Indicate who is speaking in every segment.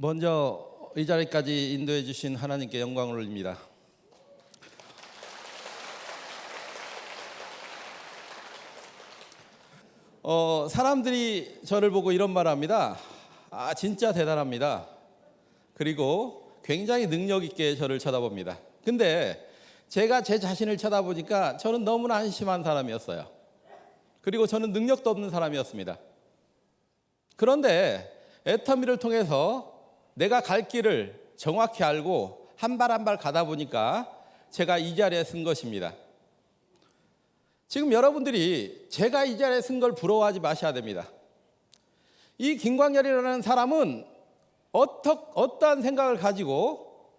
Speaker 1: 먼저 이 자리까지 인도해 주신 하나님께 영광을 올립니다. 사람들이 저를 보고 이런 말을 합니다. 진짜 대단합니다. 그리고 굉장히 능력 있게 저를 쳐다봅니다. 근데 제가 제 자신을 쳐다보니까 저는 너무나 한심한 사람이었어요. 그리고 저는 능력도 없는 사람이었습니다. 그런데 애터미를 통해서 내가 갈 길을 정확히 알고 한 발 한 발 가다 보니까 제가 이 자리에 쓴 것입니다. 지금 여러분들이 제가 이 자리에 쓴 걸 부러워하지 마셔야 됩니다. 이 김광렬이라는 사람은 어떠한 생각을 가지고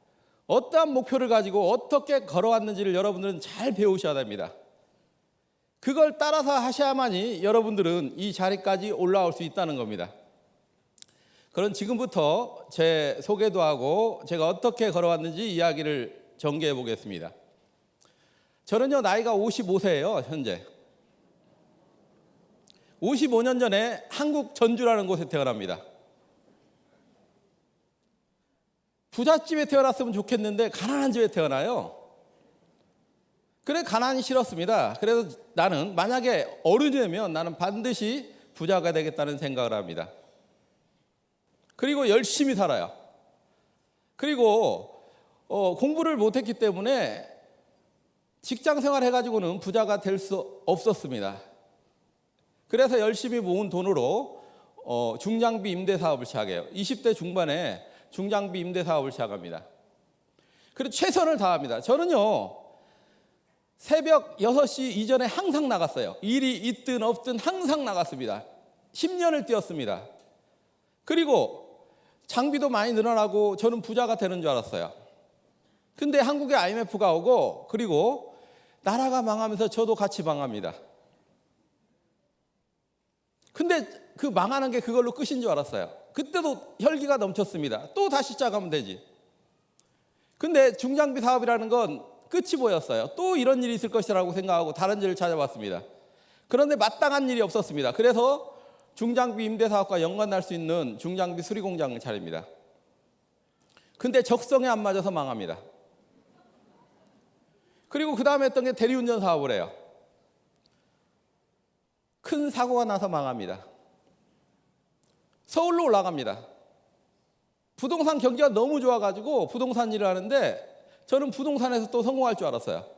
Speaker 1: 어떠한 목표를 가지고 어떻게 걸어왔는지를 여러분들은 잘 배우셔야 됩니다. 그걸 따라서 하셔야만이 여러분들은 이 자리까지 올라올 수 있다는 겁니다. 그럼 지금부터 제 소개도 하고 제가 어떻게 걸어왔는지 이야기를 전개해 보겠습니다. 저는요, 나이가 55세예요, 현재. 55년 전에 한국 전주라는 곳에 태어납니다. 부잣집에 태어났으면 좋겠는데 가난한 집에 태어나요. 그래, 가난이 싫었습니다. 그래서 나는 만약에 어른이 되면 나는 반드시 부자가 되겠다는 생각을 합니다. 그리고 열심히 살아요. 그리고 공부를 못했기 때문에 직장 생활 해가지고는 부자가 될 수 없었습니다. 그래서 열심히 모은 돈으로 중장비 임대 사업을 시작해요. 20대 중반에 중장비 임대 사업을 시작합니다. 그리고 최선을 다합니다. 저는요, 새벽 6시 이전에 항상 나갔어요. 일이 있든 없든 항상 나갔습니다. 10년을 뛰었습니다. 그리고 장비도 많이 늘어나고 저는 부자가 되는 줄 알았어요. 근데 한국에 IMF가 오고 그리고 나라가 망하면서 저도 같이 망합니다. 근데 그 망하는 게 그걸로 끝인 줄 알았어요. 그때도 혈기가 넘쳤습니다. 또 다시 시작하면 되지. 근데 중장비 사업이라는 건 끝이 보였어요. 또 이런 일이 있을 것이라고 생각하고 다른 일을 찾아봤습니다. 그런데 마땅한 일이 없었습니다. 그래서 중장비 임대 사업과 연관날 수 있는 중장비 수리 공장을 차립니다. 근데 적성에 안 맞아서 망합니다. 그리고 그 다음에 했던 게 대리운전 사업을 해요. 큰 사고가 나서 망합니다. 서울로 올라갑니다. 부동산 경기가 너무 좋아가지고 부동산 일을 하는데 저는 부동산에서 또 성공할 줄 알았어요.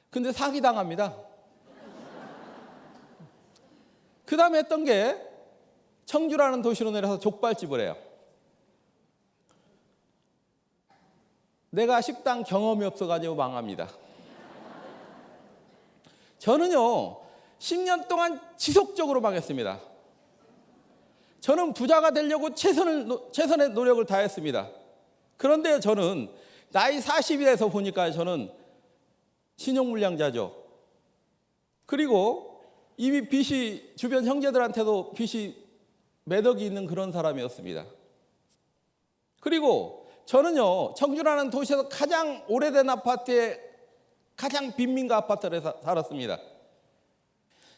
Speaker 1: 근데 사기당합니다. 그 다음에 했던 게 청주라는 도시로 내려서 족발집을 해요. 내가 식당 경험이 없어가지고 망합니다. 저는요, 10년 동안 지속적으로 망했습니다. 저는 부자가 되려고 최선의 노력을 다했습니다. 그런데 저는 나이 40이 돼서 보니까 저는 신용불량자죠. 그리고 이미 빚이 주변 형제들한테도 빚이 몇 억이 있는 그런 사람이었습니다. 그리고 저는요, 청주라는 도시에서 가장 오래된 아파트에 가장 빈민가 아파트에 살았습니다.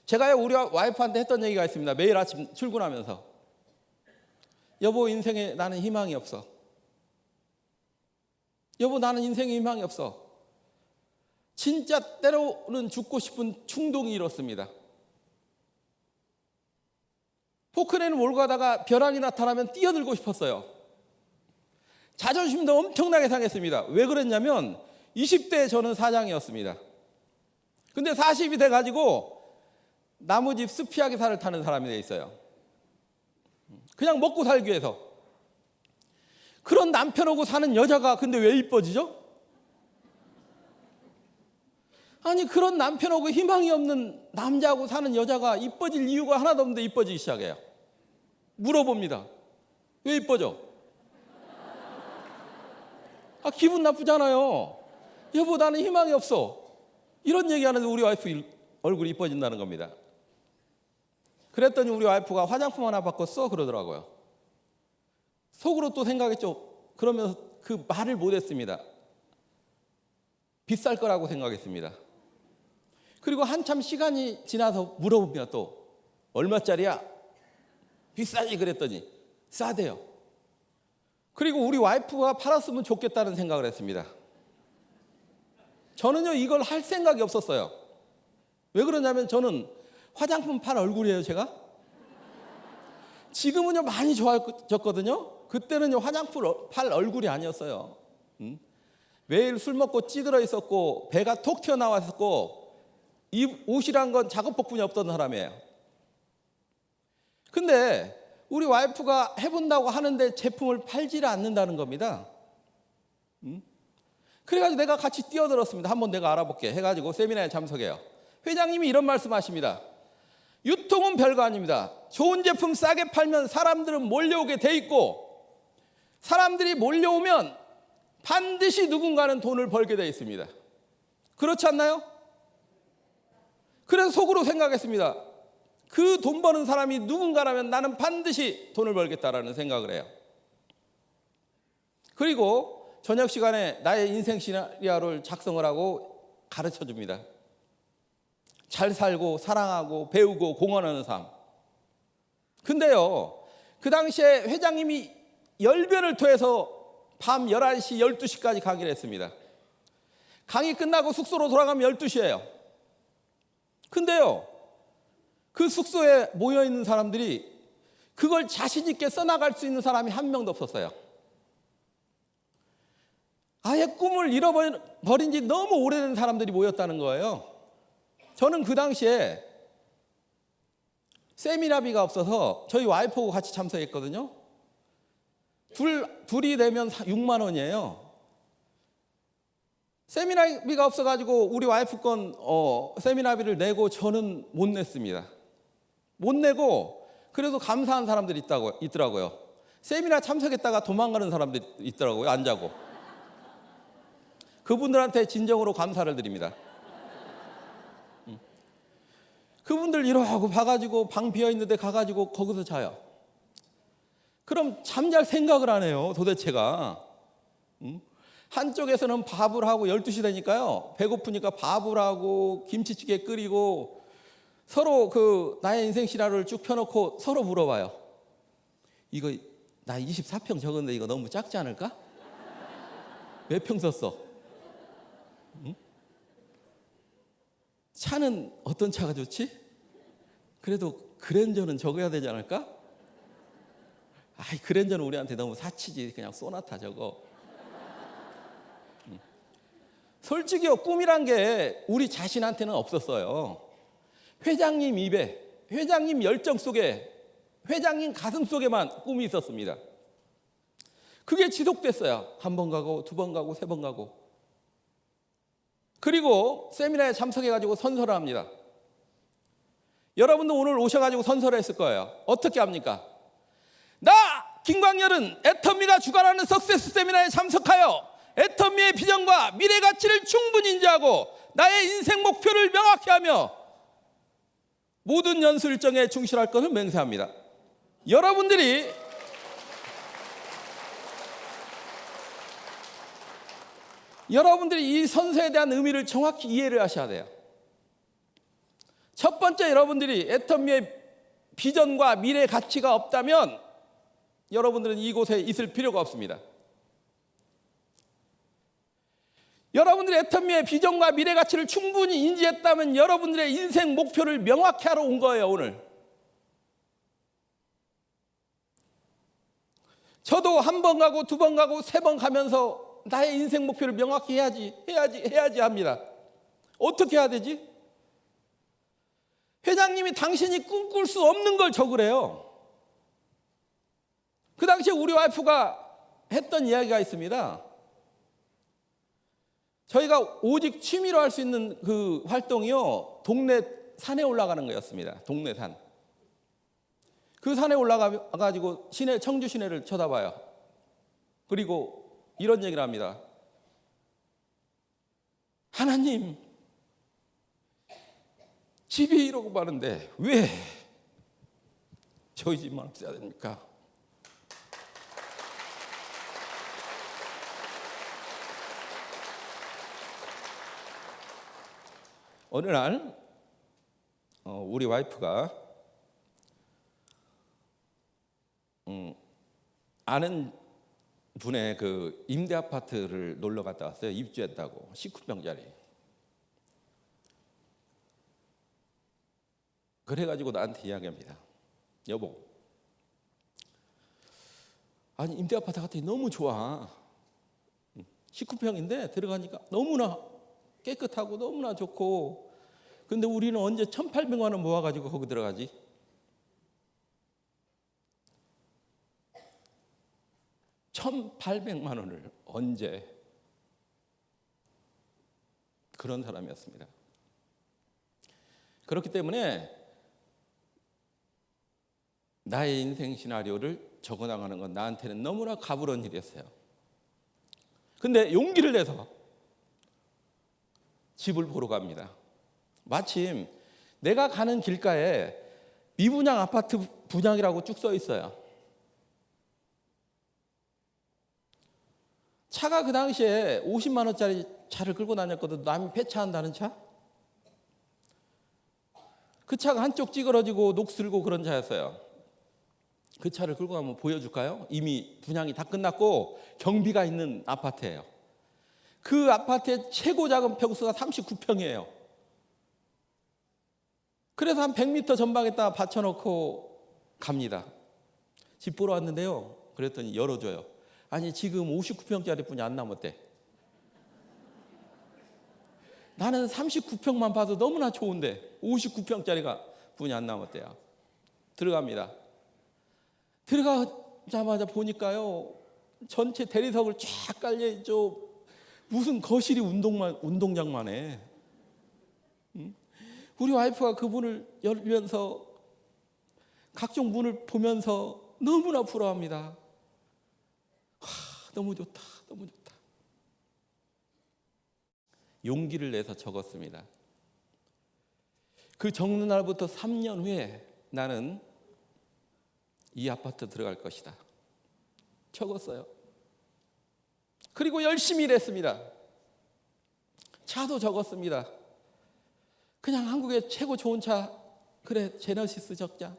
Speaker 1: 제가 우리 와이프한테 했던 얘기가 있습니다. 매일 아침 출근하면서. 여보, 인생에 나는 희망이 없어. 여보, 나는 인생에 희망이 없어. 진짜 때로는 죽고 싶은 충동이 일었습니다. 포크레인을 몰고 가다가 벼락이 나타나면 뛰어들고 싶었어요. 자존심도 엄청나게 상했습니다. 왜 그랬냐면 20대에 저는 사장이었습니다. 근데 40이 돼가지고 나무집 스피아기 살을 타는 사람이 돼 있어요. 그냥 먹고 살기 위해서. 그런 남편하고 사는 여자가 근데 왜 이뻐지죠? 아니, 그런 남편하고 희망이 없는 남자하고 사는 여자가 이뻐질 이유가 하나도 없는데 이뻐지기 시작해요. 물어봅니다. 왜 이뻐져? 기분 나쁘잖아요. 여보, 나는 희망이 없어. 이런 얘기하는데 우리 와이프 얼굴이 이뻐진다는 겁니다. 그랬더니 우리 와이프가 화장품 하나 바꿨어? 그러더라고요. 속으로 또 생각했죠. 그러면서 그 말을 못했습니다. 비쌀 거라고 생각했습니다. 그리고 한참 시간이 지나서 물어봅니다. 또 얼마짜리야? 비싸지? 그랬더니 싸대요. 그리고 우리 와이프가 팔았으면 좋겠다는 생각을 했습니다. 저는요 이걸 할 생각이 없었어요. 왜 그러냐면 저는 화장품 팔 얼굴이에요 제가. 지금은요 많이 좋아졌거든요. 그때는요 화장품 팔 얼굴이 아니었어요. 매일 술 먹고 찌들어 있었고 배가 톡 튀어나왔었고 이 옷이란 건 작업복분이 없던 사람이에요. 근데 우리 와이프가 해본다고 하는데 제품을 팔지를 않는다는 겁니다. 그래가지고 내가 같이 뛰어들었습니다. 한번 내가 알아볼게 해가지고 세미나에 참석해요. 회장님이 이런 말씀하십니다. 유통은 별거 아닙니다. 좋은 제품 싸게 팔면 사람들은 몰려오게 돼 있고 사람들이 몰려오면 반드시 누군가는 돈을 벌게 돼 있습니다. 그렇지 않나요? 그래서 속으로 생각했습니다. 그 돈 버는 사람이 누군가라면 나는 반드시 돈을 벌겠다라는 생각을 해요. 그리고 저녁 시간에 나의 인생 시나리오를 작성을 하고 가르쳐 줍니다. 잘 살고 사랑하고 배우고 공헌하는 삶. 근데요 그 당시에 회장님이 열변을 토해서 밤 11시 12시까지 강의를 했습니다. 강의 끝나고 숙소로 돌아가면 12시예요. 근데요 그 숙소에 모여있는 사람들이 그걸 자신 있게 써나갈 수 있는 사람이 한 명도 없었어요. 아예 꿈을 잃어버린 지 너무 오래된 사람들이 모였다는 거예요. 저는 그 당시에 세미나비가 없어서 저희 와이프하고 같이 참석했거든요. 둘이 되면 6만 원이에요. 세미나비가 없어가지고 우리 와이프 건 세미나비를 내고 저는 못 냈습니다. 못 내고 그래도 감사한 사람들이 있더라고요. 세미나 참석했다가 도망가는 사람들이 있더라고요. 안 자고. 그분들한테 진정으로 감사를 드립니다. 그분들 이러고 봐가지고 방 비어있는데 가가지고 거기서 자요. 그럼 잠잘 생각을 안 해요 도대체가. 한쪽에서는 밥을 하고 12시 되니까요 배고프니까 밥을 하고 김치찌개 끓이고 서로 나의 인생 시나리오를 쭉 펴놓고 서로 물어봐요. 이거 나 24평 적었는데 이거 너무 작지 않을까? 몇 평 썼어? 차는 어떤 차가 좋지? 그래도 그랜저는 적어야 되지 않을까? 그랜저는 우리한테 너무 사치지. 그냥 소나타 적어. 솔직히요 꿈이란 게 우리 자신한테는 없었어요. 회장님 입에, 회장님 열정 속에, 회장님 가슴 속에만 꿈이 있었습니다. 그게 지속됐어요. 한 번 가고 두 번 가고 세 번 가고. 그리고 세미나에 참석해가지고 선서를 합니다. 여러분도 오늘 오셔가지고 선서를 했을 거예요. 어떻게 합니까? 나 김광열은 애터미가 주관하는 석세스 세미나에 참석하여 애터미의 비전과 미래 가치를 충분히 인지하고 나의 인생 목표를 명확히 하며 모든 연수 일정에 충실할 것을 맹세합니다. 여러분들이 이 선서에 대한 의미를 정확히 이해를 하셔야 돼요. 첫 번째, 여러분들이 애터미의 비전과 미래 가치가 없다면 여러분들은 이곳에 있을 필요가 없습니다. 여러분들이 애터미의 비전과 미래 가치를 충분히 인지했다면 여러분들의 인생 목표를 명확히 하러 온 거예요, 오늘. 저도 한 번 가고 두 번 가고 세 번 가면서 나의 인생 목표를 명확히 해야지 합니다. 어떻게 해야 되지? 회장님이 당신이 꿈꿀 수 없는 걸 적으래요. 그 당시에 우리 와이프가 했던 이야기가 있습니다. 저희가 오직 취미로 할 수 있는 그 활동이요 동네 산에 올라가는 거였습니다. 동네 산. 그 산에 올라가가지고 청주 시내를 쳐다봐요. 그리고 이런 얘기를 합니다. 하나님, 집이 이러고 많은데 왜 저희 집만 없어야 됩니까? 어느 날 우리 와이프가 아는 분의 그 임대 아파트를 놀러 갔다 왔어요. 입주했다고. 19평짜리. 그래가지고 나한테 이야기합니다. 여보, 아니 임대 아파트 같더니 너무 좋아. 19평인데 들어가니까 너무나 깨끗하고 너무나 좋고, 근데 우리는 언제 1,800만 원 모아가지고 거기 들어가지? 1,800만 원을 언제? 그런 사람이었습니다. 그렇기 때문에 나의 인생 시나리오를 적어나가는 건 나한테는 너무나 가부른 일이었어요. 근데 용기를 내서 집을 보러 갑니다. 마침 내가 가는 길가에 미분양 아파트 분양이라고 쭉 써 있어요. 차가 그 당시에 50만 원짜리 차를 끌고 다녔거든. 남이 폐차한다는 차. 그 차가 한쪽 찌그러지고 녹슬고 그런 차였어요. 그 차를 끌고 가면 보여줄까요? 이미 분양이 다 끝났고 경비가 있는 아파트예요. 그 아파트의 최고 작은 평수가 39평이에요. 그래서 한 100m 전방에다 받쳐놓고 갑니다. 집 보러 왔는데요. 그랬더니 열어줘요. 아니 지금 59평짜리 뿐이 안 남았대. 나는 39평만 봐도 너무나 좋은데 59평짜리가 뿐이 안 남았대요. 들어갑니다. 들어가자마자 보니까요, 전체 대리석을 쫙 깔려있죠. 무슨 거실이 운동장만 해. 우리 와이프가 그 문을 열면서 각종 문을 보면서 너무나 부러워합니다. 너무 좋다, 너무 좋다. 용기를 내서 적었습니다. 그 적는 날부터 3년 후에 나는 이 아파트 들어갈 것이다. 적었어요. 그리고 열심히 일했습니다. 차도 적었습니다. 그냥 한국의 최고 좋은 차, 그래 제너시스 적자.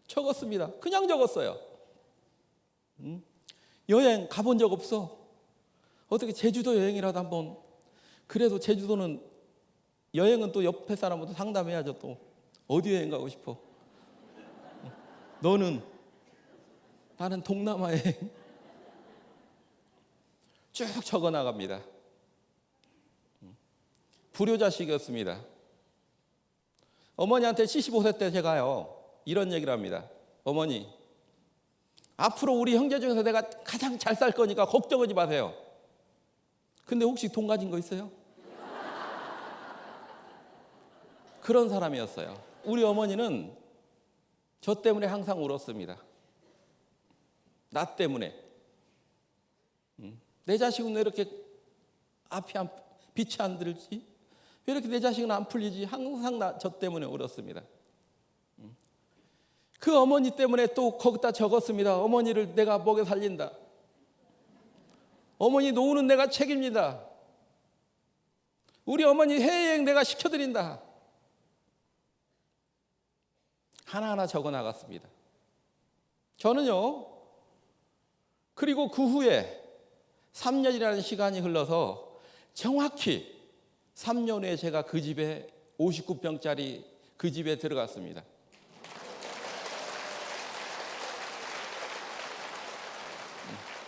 Speaker 1: 적었습니다. 그냥 적었어요. 여행 가본 적 없어. 어떻게 제주도 여행이라도 한번. 그래도 제주도는 여행은 또 옆에 사람부터 상담해야죠. 또 어디 여행 가고 싶어? 너는? 나는 동남아 여행. 쭉 적어 나갑니다. 불효자식이었습니다. 어머니한테 75세 때 제가요 이런 얘기를 합니다. 어머니, 앞으로 우리 형제 중에서 내가 가장 잘 살 거니까 걱정하지 마세요. 근데 혹시 돈 가진 거 있어요? 그런 사람이었어요. 우리 어머니는 저 때문에 항상 울었습니다. 나 때문에. 내 자식은 왜 이렇게 빛이 안 들지? 왜 이렇게 내 자식은 안 풀리지? 항상 저 때문에 울었습니다. 그 어머니 때문에 또 거기다 적었습니다. 어머니를 내가 먹여 살린다. 어머니 노후는 내가 책임진다. 우리 어머니 해외여행 내가 시켜드린다. 하나하나 적어 나갔습니다. 저는요, 그리고 그 후에 3년이라는 시간이 흘러서 정확히 3년 후에 제가 그 집에 59평짜리 그 집에 들어갔습니다.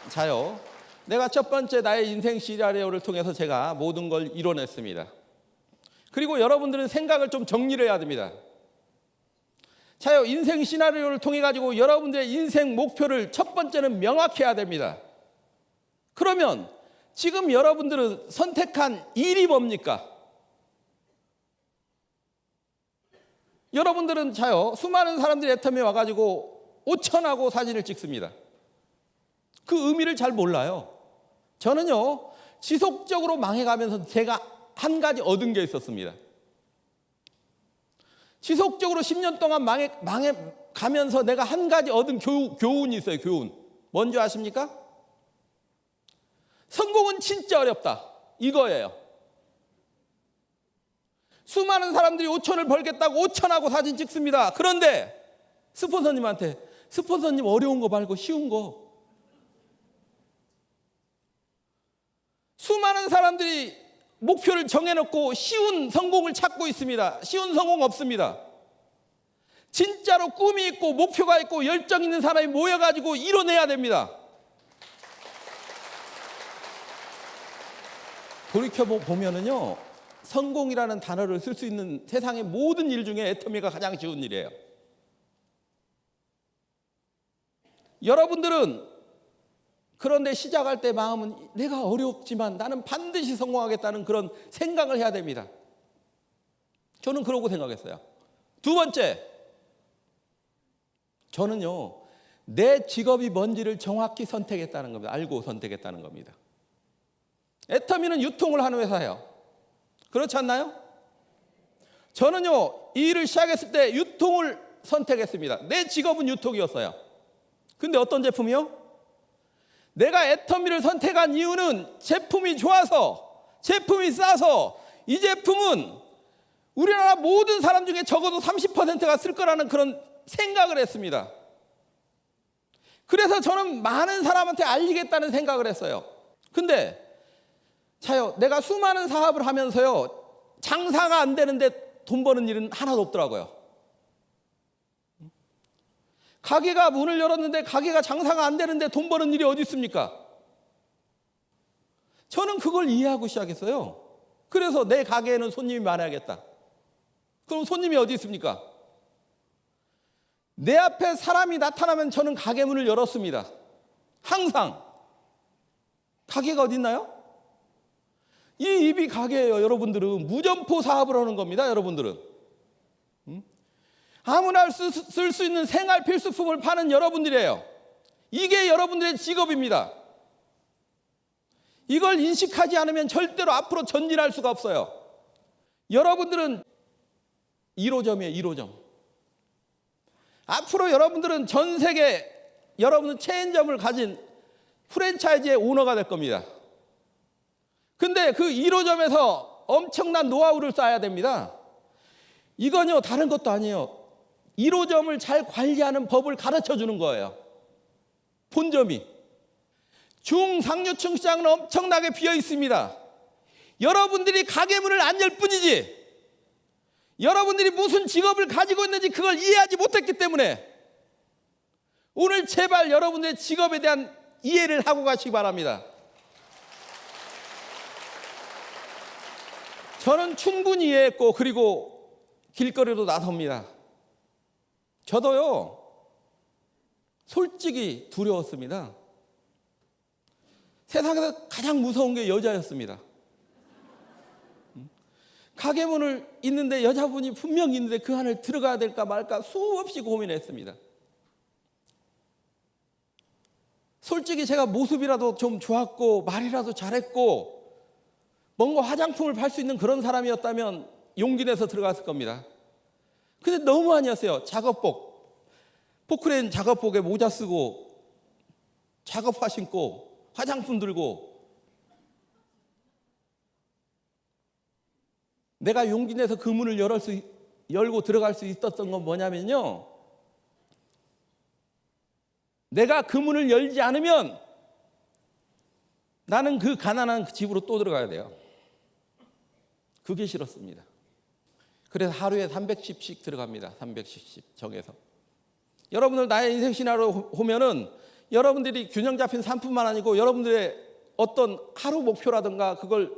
Speaker 1: 자요, 내가 첫 번째 나의 인생 시나리오를 통해서 제가 모든 걸 이뤄냈습니다. 그리고 여러분들은 생각을 좀 정리를 해야 됩니다. 자요, 인생 시나리오를 통해 가지고 여러분들의 인생 목표를 첫 번째는 명확히 해야 됩니다. 그러면 지금 여러분들은 선택한 일이 뭡니까? 여러분들은 자요, 수많은 사람들이 애텀에 와가지고 5천하고 사진을 찍습니다. 그 의미를 잘 몰라요. 저는요, 지속적으로 망해가면서 제가 한 가지 얻은 게 있었습니다. 지속적으로 10년 동안 망해가면서 내가 한 가지 얻은 교훈이 있어요. 교훈. 뭔지 아십니까? 성공은 진짜 어렵다. 이거예요. 수많은 사람들이 5천을 벌겠다고 5천하고 사진 찍습니다. 그런데 스폰서님한테 스폰서님 어려운 거 말고 쉬운 거. 수많은 사람들이 목표를 정해놓고 쉬운 성공을 찾고 있습니다. 쉬운 성공 없습니다. 진짜로 꿈이 있고 목표가 있고 열정 있는 사람이 모여가지고 이뤄내야 됩니다. 돌이켜보면은요, 성공이라는 단어를 쓸 수 있는 세상의 모든 일 중에 애터미가 가장 쉬운 일이에요. 여러분들은 그런데 시작할 때 마음은 내가 어렵지만 나는 반드시 성공하겠다는 그런 생각을 해야 됩니다. 저는 그러고 생각했어요. 두 번째, 저는요, 내 직업이 뭔지를 정확히 선택했다는 겁니다. 알고 선택했다는 겁니다. 애터미는 유통을 하는 회사예요. 그렇지 않나요? 저는요, 이 일을 시작했을 때 유통을 선택했습니다. 내 직업은 유통이었어요. 근데 어떤 제품이요? 내가 애터미를 선택한 이유는 제품이 좋아서, 제품이 싸서, 이 제품은 우리나라 모든 사람 중에 적어도 30%가 쓸 거라는 그런 생각을 했습니다. 그래서 저는 많은 사람한테 알리겠다는 생각을 했어요. 근데 자요, 내가 수많은 사업을 하면서요, 장사가 안 되는데 돈 버는 일은 하나도 없더라고요. 가게가 문을 열었는데 가게가 장사가 안 되는데 돈 버는 일이 어디 있습니까? 저는 그걸 이해하고 시작했어요. 그래서 내 가게에는 손님이 많아야겠다. 그럼 손님이 어디 있습니까? 내 앞에 사람이 나타나면 저는 가게 문을 열었습니다. 항상. 가게가 어디 있나요? 이 입이 가게예요. 여러분들은 무점포 사업을 하는 겁니다. 여러분들은 아무나 쓸 수 있는 생활 필수품을 파는 여러분들이에요. 이게 여러분들의 직업입니다. 이걸 인식하지 않으면 절대로 앞으로 전진할 수가 없어요. 여러분들은 1호점이에요. 1호점. 앞으로 여러분들은 전 세계 여러분은 체인점을 가진 프랜차이즈의 오너가 될 겁니다. 근데 그 1호점에서 엄청난 노하우를 쌓아야 됩니다. 이건요, 다른 것도 아니에요. 1호점을 잘 관리하는 법을 가르쳐 주는 거예요. 본점이. 중상류층 시장은 엄청나게 비어 있습니다. 여러분들이 가게 문을 안 열 뿐이지, 여러분들이 무슨 직업을 가지고 있는지 그걸 이해하지 못했기 때문에 오늘 제발 여러분들의 직업에 대한 이해를 하고 가시기 바랍니다. 저는 충분히 이해했고, 그리고 길거리로 나섭니다. 저도요, 솔직히 두려웠습니다. 세상에서 가장 무서운 게 여자였습니다. 가게 문을 있는데 여자분이 분명히 있는데 그 안을 들어가야 될까 말까 수없이 고민했습니다. 솔직히 제가 모습이라도 좀 좋았고 말이라도 잘했고 뭔가 화장품을 팔 수 있는 그런 사람이었다면 용기 내서 들어갔을 겁니다. 근데 너무 아니었어요. 작업복, 포크레인 작업복에 모자 쓰고 작업화 신고 화장품 들고. 내가 용기 내서 그 문을 열고 들어갈 수 있었던 건 뭐냐면요, 내가 그 문을 열지 않으면 나는 그 가난한 집으로 또 들어가야 돼요. 그게 싫었습니다. 그래서 하루에 310씩 들어갑니다. 310씩 정해서. 여러분들 나의 인생 시나리오 보면은 여러분들이 균형 잡힌 상품만 아니고 여러분들의 어떤 하루 목표라든가 그걸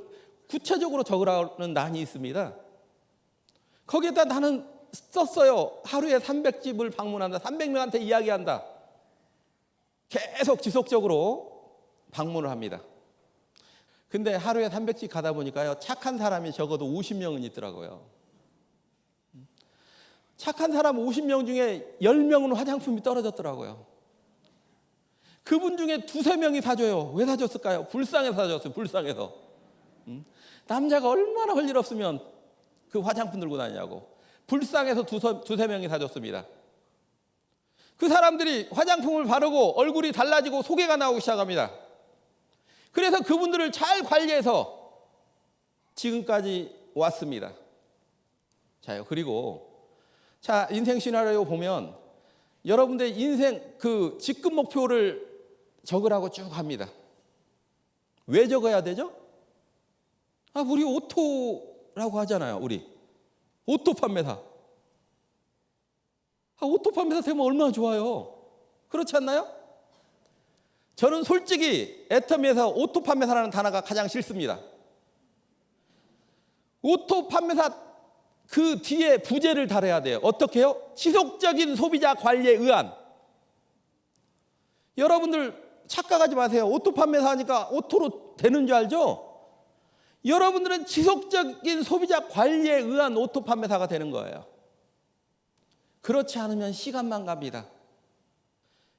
Speaker 1: 구체적으로 적으라는 란이 있습니다. 거기에다 나는 썼어요. 하루에 300집을 방문한다. 300명한테 이야기한다. 계속 지속적으로 방문을 합니다. 근데 하루에 300집 가다 보니까요, 착한 사람이 적어도 50명은 있더라고요. 착한 사람 50명 중에 10명은 화장품이 떨어졌더라고요. 그분 중에 두세 명이 사줘요. 왜 사줬을까요? 불쌍해서 사줬어요. 불쌍해서. 남자가 얼마나 할 일 없으면 그 화장품 들고 다니냐고. 불쌍해서 두세 명이 사줬습니다. 그 사람들이 화장품을 바르고 얼굴이 달라지고 소개가 나오기 시작합니다. 그래서 그분들을 잘 관리해서 지금까지 왔습니다. 자요. 그리고 인생 시나리오 보면 여러분들 인생 그 직급 목표를 적으라고 쭉 합니다. 왜 적어야 되죠? 우리 오토라고 하잖아요. 우리 오토 판매사. 오토 판매사 되면 얼마나 좋아요. 그렇지 않나요? 저는 솔직히 애터미에서 오토 판매사라는 단어가 가장 싫습니다. 오토 판매사 그 뒤에 부제를 달아야 돼요. 어떻게 해요? 지속적인 소비자 관리에 의한. 여러분들 착각하지 마세요. 오토 판매사 하니까 오토로 되는 줄 알죠? 여러분들은 지속적인 소비자 관리에 의한 오토 판매사가 되는 거예요. 그렇지 않으면 시간만 갑니다.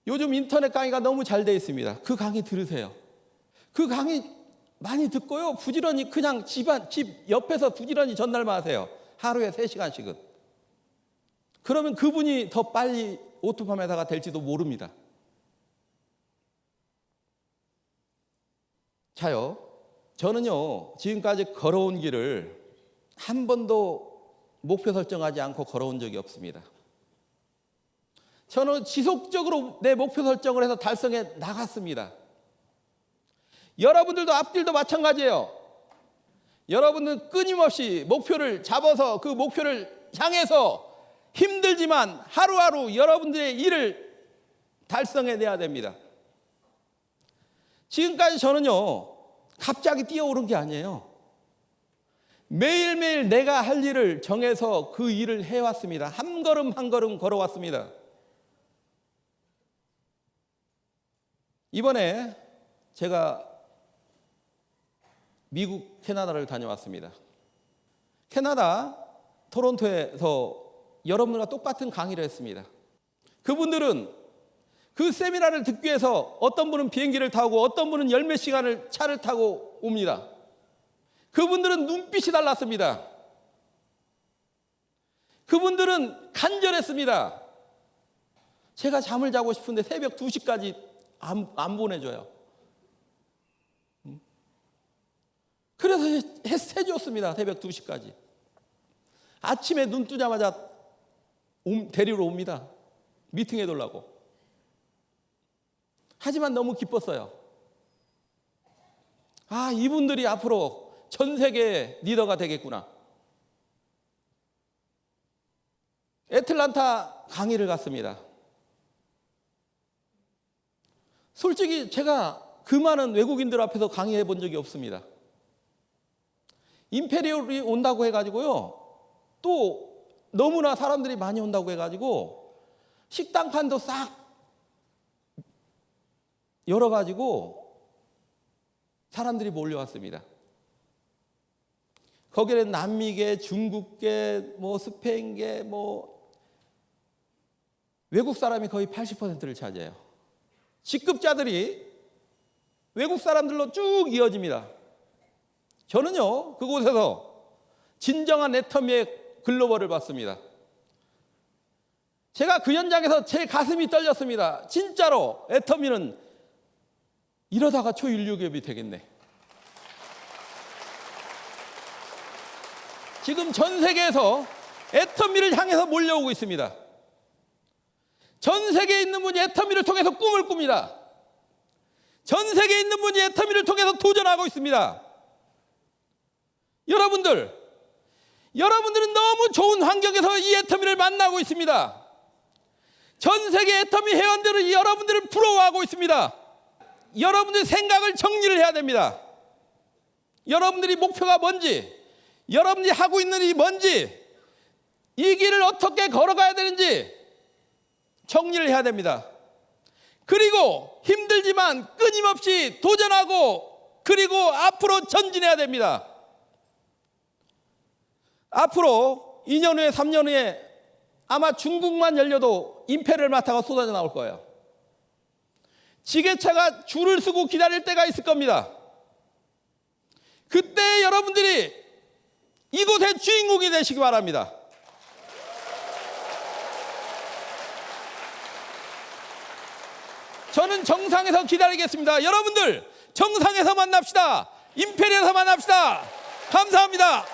Speaker 1: 요즘 인터넷 강의가 너무 잘 되어 있습니다. 그 강의 들으세요. 그 강의 많이 듣고요. 부지런히 그냥 집 옆에서 부지런히 전달만 하세요. 하루에 3시간씩은. 그러면 그분이 더 빨리 오토 판매사가 될지도 모릅니다. 자요. 저는요, 지금까지 걸어온 길을 한 번도 목표 설정하지 않고 걸어온 적이 없습니다. 저는 지속적으로 내 목표 설정을 해서 달성해 나갔습니다. 여러분들도 앞길도 마찬가지예요. 여러분들은 끊임없이 목표를 잡아서 그 목표를 향해서 힘들지만 하루하루 여러분들의 일을 달성해내야 됩니다. 지금까지 저는요, 갑자기 뛰어오른 게 아니에요. 매일매일 내가 할 일을 정해서 그 일을 해왔습니다. 한 걸음 한 걸음 걸어왔습니다. 이번에 제가 미국, 캐나다를 다녀왔습니다. 캐나다 토론토에서 여러분들과 똑같은 강의를 했습니다. 그분들은 그 세미나를 듣기 위해서 어떤 분은 비행기를 타고 어떤 분은 열몇 시간을 차를 타고 옵니다. 그분들은 눈빛이 달랐습니다. 그분들은 간절했습니다. 제가 잠을 자고 싶은데 새벽 2시까지 안 보내줘요. 그래서 해줬습니다. 새벽 2시까지. 아침에 눈 뜨자마자 데리러 옵니다. 미팅해 달라고. 하지만 너무 기뻤어요. 이분들이 앞으로 전 세계의 리더가 되겠구나. 애틀란타 강의를 갔습니다. 솔직히 제가 그 많은 외국인들 앞에서 강의해 본 적이 없습니다. 임페리얼이 온다고 해가지고요. 또 너무나 사람들이 많이 온다고 해가지고 식당 칸도 싹 열어가지고 사람들이 몰려왔습니다. 거기는 남미계, 중국계, 스페인계, 외국 사람이 거의 80%를 차지해요. 직급자들이 외국 사람들로 쭉 이어집니다. 저는요, 그곳에서 진정한 애터미의 글로벌을 봤습니다. 제가 그 현장에서 제 가슴이 떨렸습니다. 진짜로 애터미는 이러다가 초인류 기업이 되겠네. 지금 전 세계에서 애터미를 향해서 몰려오고 있습니다. 전 세계에 있는 분이 애터미를 통해서 꿈을 꿉니다. 전 세계에 있는 분이 애터미를 통해서 도전하고 있습니다. 여러분들은 너무 좋은 환경에서 이 애터미를 만나고 있습니다. 전 세계 애터미 회원들은 여러분들을 부러워하고 있습니다. 여러분들의 생각을 정리를 해야 됩니다. 여러분들이 목표가 뭔지, 여러분들이 하고 있는 일이 뭔지, 이 길을 어떻게 걸어가야 되는지 정리를 해야 됩니다. 그리고 힘들지만 끊임없이 도전하고 그리고 앞으로 전진해야 됩니다. 앞으로 2년 후에 3년 후에 아마 중국만 열려도 임페리얼 마타가 쏟아져 나올 거예요. 지게차가 줄을 서고 기다릴 때가 있을 겁니다. 그때 여러분들이 이곳의 주인공이 되시기 바랍니다. 저는 정상에서 기다리겠습니다. 여러분들 정상에서 만납시다. 임페리얼에서 만납시다. 감사합니다.